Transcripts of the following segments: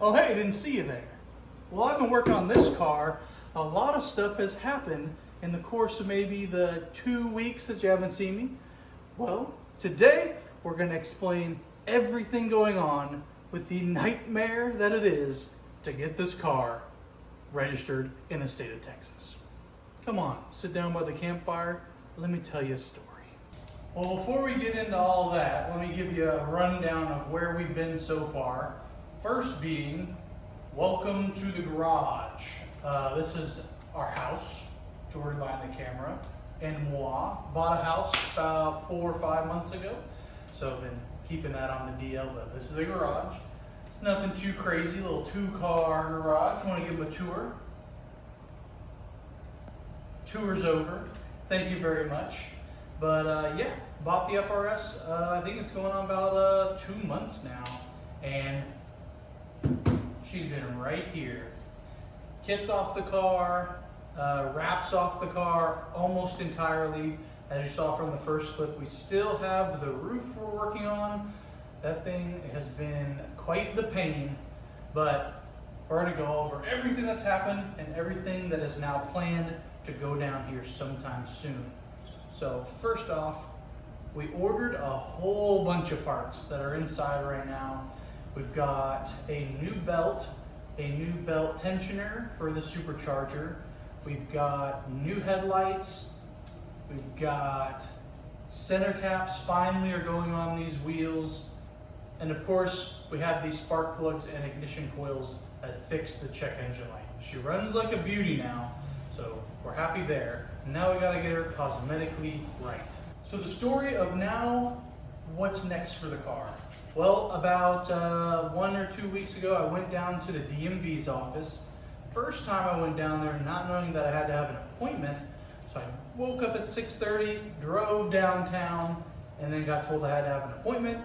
Oh hey, didn't see you there. Well, I've been working on this car. A lot of stuff has happened in the course of maybe the 2 weeks that you haven't seen me. Well, today we're going to explain everything going on with the nightmare that it is to get this car registered in the state of Texas. Come on, sit down by the campfire. Let me tell you a story. Well, before we get into all that, let me give you a rundown of where we've been so far. First being, welcome to the garage. This is our house, Jordan behind the camera, and moi. Bought a house about 4 or 5 months ago, so I've been keeping that on the DL, but this is a garage. It's nothing too crazy, little 2-car garage. Want to give them a tour? Tour's over. Thank you very much. But yeah, bought the FRS. I think it's going on about 2 months now, and she's been right here. Kits off the car, wraps off the car almost entirely. As you saw from the first clip, we still have the roof we're working on. That thing has been quite the pain, but we're gonna go over everything that's happened and everything that is now planned to go down here sometime soon. So first off, we ordered a whole bunch of parts that are inside right now. We've got a new belt tensioner for the supercharger. We've got new headlights. We've got center caps finally are going on these wheels. And of course, we have these spark plugs and ignition coils that fix the check engine light. She runs like a beauty now, so we're happy there. Now we gotta get her cosmetically right. So the story of now, what's next for the car? Well, about 1 or 2 weeks ago, I went down to the DMV's office. First time I went down there not knowing that I had to have an appointment. So I woke up at 6:30, drove downtown, and then got told I had to have an appointment.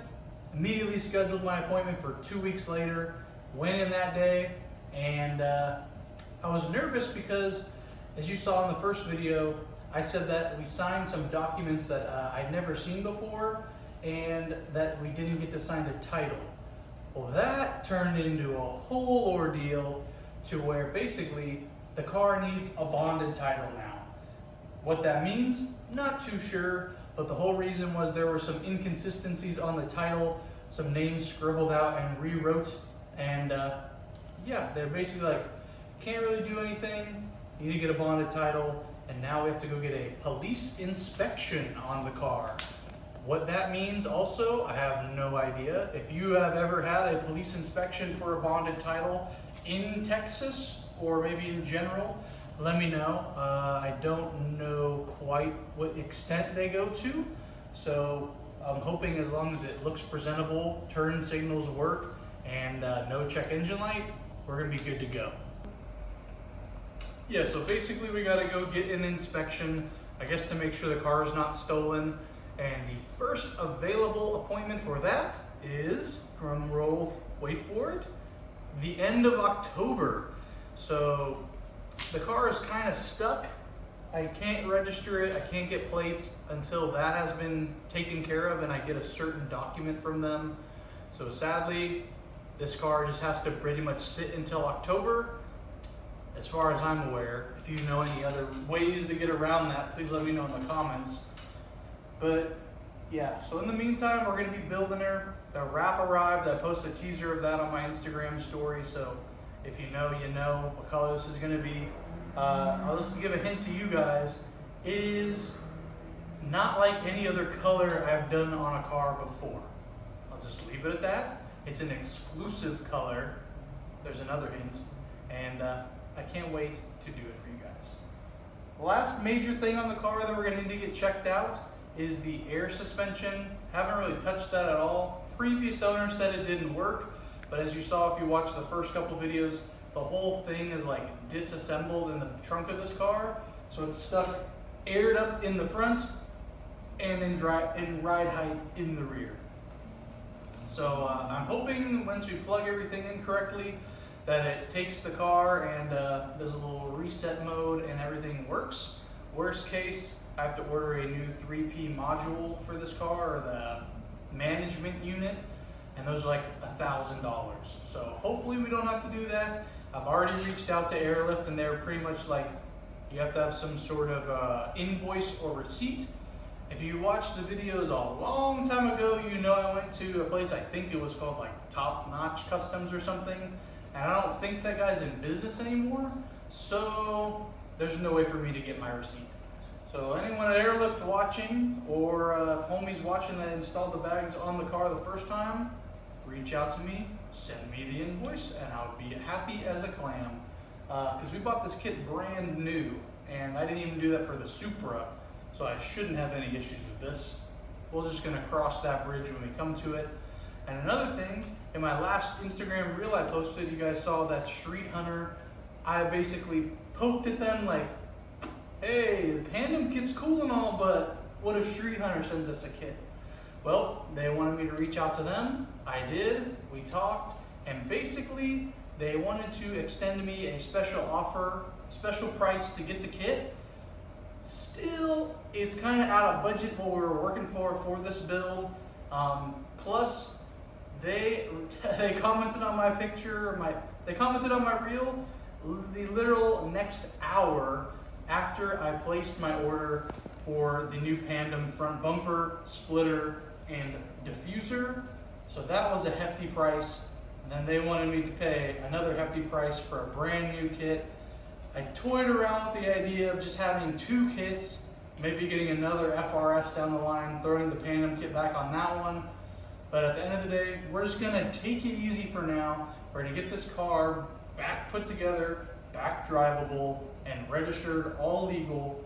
Immediately scheduled my appointment for 2 weeks later, went in that day, and I was nervous because, as you saw in the first video, I said that we signed some documents that I'd never seen before, and that we didn't get to sign the title. Well, that turned into a whole ordeal to where basically the car needs a bonded title now. What that means, not too sure, but the whole reason was there were some inconsistencies on the title, some names scribbled out and rewrote, and yeah, they're basically like, can't really do anything, you need to get a bonded title, and now we have to go get a police inspection on the car. What that means also, I have no idea. If you have ever had a police inspection for a bonded title in Texas, or maybe in general, let me know. I don't know quite what extent they go to, so I'm hoping as long as it looks presentable, turn signals work, and no check engine light, we're gonna be good to go. Yeah, so basically we gotta go get an inspection, I guess to make sure the car is not stolen. And the first available appointment for that is, drum roll, wait for it, the end of October. So the car is kind of stuck. I can't register it, I can't get plates until that has been taken care of and I get a certain document from them. So sadly, this car just has to pretty much sit until October, as far as I'm aware. If you know any other ways to get around that, please let me know in the comments. But yeah, so in the meantime, we're gonna be building her. The wrap arrived. I posted a teaser of that on my Instagram story. So if you know, you know what color this is gonna be. I'll just give a hint to you guys. It is not like any other color I've done on a car before. I'll just leave it at that. It's an exclusive color. There's another hint. And I can't wait to do it for you guys. The last major thing on the car that we're gonna need to get checked out is the air suspension. Haven't really touched that at all. Previous owner said it didn't work, but as you saw if you watched the first couple videos, the whole thing is like disassembled in the trunk of this car. So it's stuck aired up in the front and in ride height in the rear. So I'm hoping once we plug everything in correctly that it takes the car and does a little reset mode and everything works. Worst case, I have to order a new 3P module for this car, or the management unit. and those are like $1,000. So hopefully we don't have to do that. I've already reached out to Airlift, and they're pretty much like, you have to have some sort of invoice or receipt. If you watched the videos a long time ago, you know I went to a place, I think it was called like Top Notch Customs or something, and I don't think that guy's in business anymore, so there's no way for me to get my receipt. So anyone at Airlift watching, or if homie's watching that installed the bags on the car the first time, reach out to me, send me the invoice, and I'll be happy as a clam. Because we bought this kit brand new, and I didn't even do that for the Supra, so I shouldn't have any issues with this. We're just gonna cross that bridge when we come to it. And another thing, in my last Instagram reel I posted, you guys saw that Street Hunter, I basically poked at them like, hey, the Pandem kit's cool and all, but what if Street Hunter sends us a kit? Well, they wanted me to reach out to them. I did, we talked, and basically they wanted to extend me a special offer, special price to get the kit. Still, it's kind of out of budget what we were working for this build. Plus, they commented on my picture, they commented on my reel the literal next hour after I placed my order for the new Pandem front bumper, splitter, and diffuser. So that was a hefty price. And then they wanted me to pay another hefty price for a brand new kit. I toyed around with the idea of just having 2 kits, maybe getting another FRS down the line, throwing the Pandem kit back on that one. But at the end of the day, we're just gonna take it easy for now. We're gonna get this car back put together, back drivable, and registered, all legal,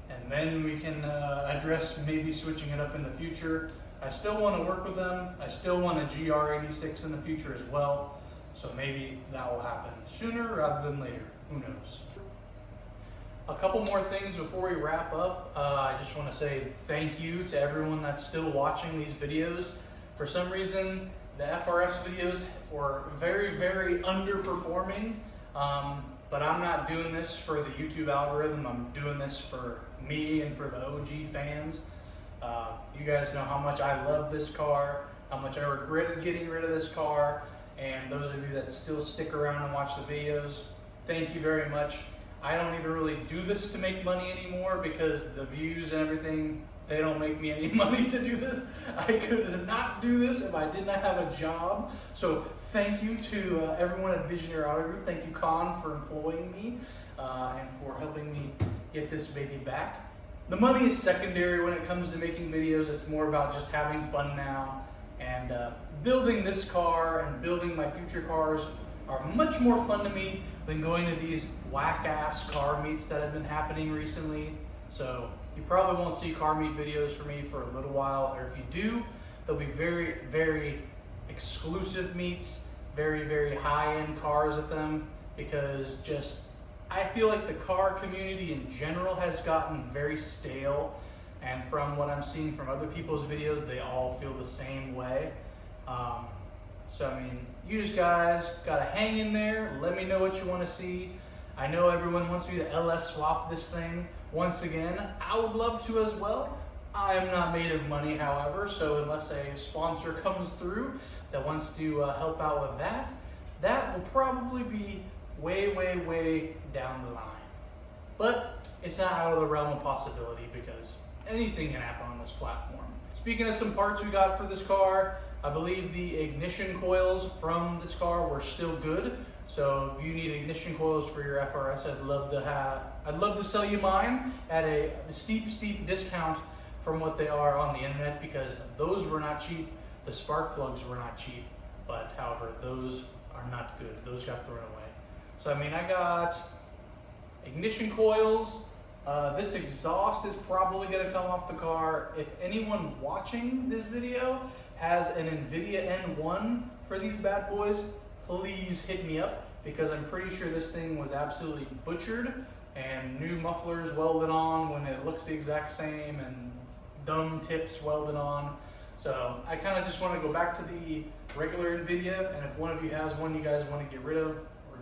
and then we can address maybe switching it up in the future. I still want to work with them. I still want a GR86 in the future as well, so maybe that will happen sooner rather than later. Who knows? A couple more things before we wrap up. I just want to say thank you to everyone that's still watching these videos. For some reason, the FRS videos were very, very underperforming. But I'm not doing this for the YouTube algorithm. I'm doing this for me and for the OG fans. You guys know how much I love this car, how much I regretted getting rid of this car, and those of you that still stick around and watch the videos, thank you very much. I don't even really do this to make money anymore because the views and everything, they don't make me any money to do this. I could not do this if I did not have a job. So thank you to everyone at Visionary Auto Group. Thank you, Con, for employing me and for helping me get this baby back. The money is secondary when it comes to making videos. It's more about just having fun now. And building this car and building my future cars are much more fun to me than going to these whack-ass car meets that have been happening recently. So you probably won't see car meet videos from me for a little while, or if you do, they'll be very, very exclusive meets, very, very high-end cars at them, because just, I feel like the car community in general has gotten very stale, and from what I'm seeing from other people's videos, they all feel the same way. So I mean, you guys gotta hang in there, let me know what you wanna see. I know everyone wants me to LS swap this thing once again. I would love to as well. I am not made of money, however, so unless a sponsor comes through that wants to help out with that, that will probably be way, way, way down the line. But it's not out of the realm of possibility because anything can happen on this platform. Speaking of some parts we got for this car, I believe the ignition coils from this car were still good. So if you need ignition coils for your FRS, I'd love to sell you mine at a steep discount from what they are on the internet, because those were not cheap. The spark plugs were not cheap, but however, those are not good. Those got thrown away. So I mean, I got ignition coils. This exhaust is probably gonna come off the car. If anyone watching this video has an NVIDIA N1 for these bad boys, please hit me up, because I'm pretty sure this thing was absolutely butchered and new mufflers welded on when it looks the exact same and dumb tips welded on. So I kind of just want to go back to the regular NVIDIA, and if one of you has one you guys want to get rid of or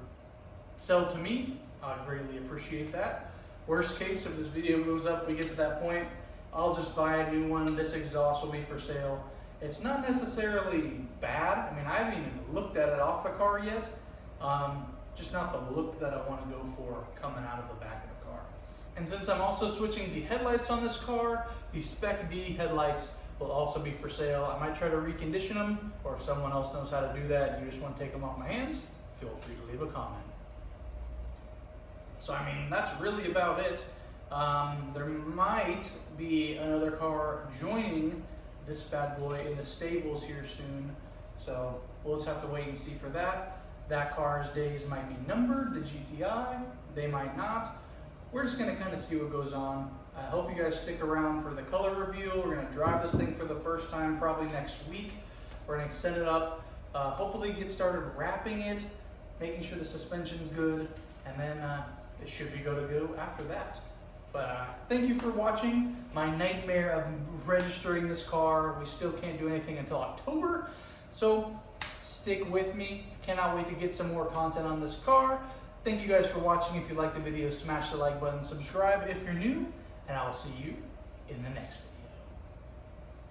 sell to me, I'd greatly appreciate that. Worst case, if this video goes up, we get to that point, I'll just buy a new one. This exhaust will be for sale, It's not necessarily bad. I mean, I haven't even looked at it off the car yet. Just not the look that I want to go for coming out of the back of the car. And since I'm also switching the headlights on this car, the Spec D headlights will also be for sale. I might try to recondition them, or if someone else knows how to do that and you just want to take them off my hands, feel free to leave a comment. So I mean, that's really about it. There might be another car joining this bad boy in the stables here soon. So we'll just have to wait and see for that. That car's days might be numbered, the GTI, they might not. We're just gonna kind of see what goes on. I hope you guys stick around for the color reveal. We're gonna drive this thing for the first time probably next week. We're gonna set it up, hopefully get started wrapping it, making sure the suspension's good, and then it should be go to go after that. But thank you for watching my nightmare of registering this car. We still can't do anything until October, so stick with me. Cannot wait to get some more content on this car. Thank you guys for watching. If you liked the video, smash the like button, subscribe if you're new, and I will see you in the next one.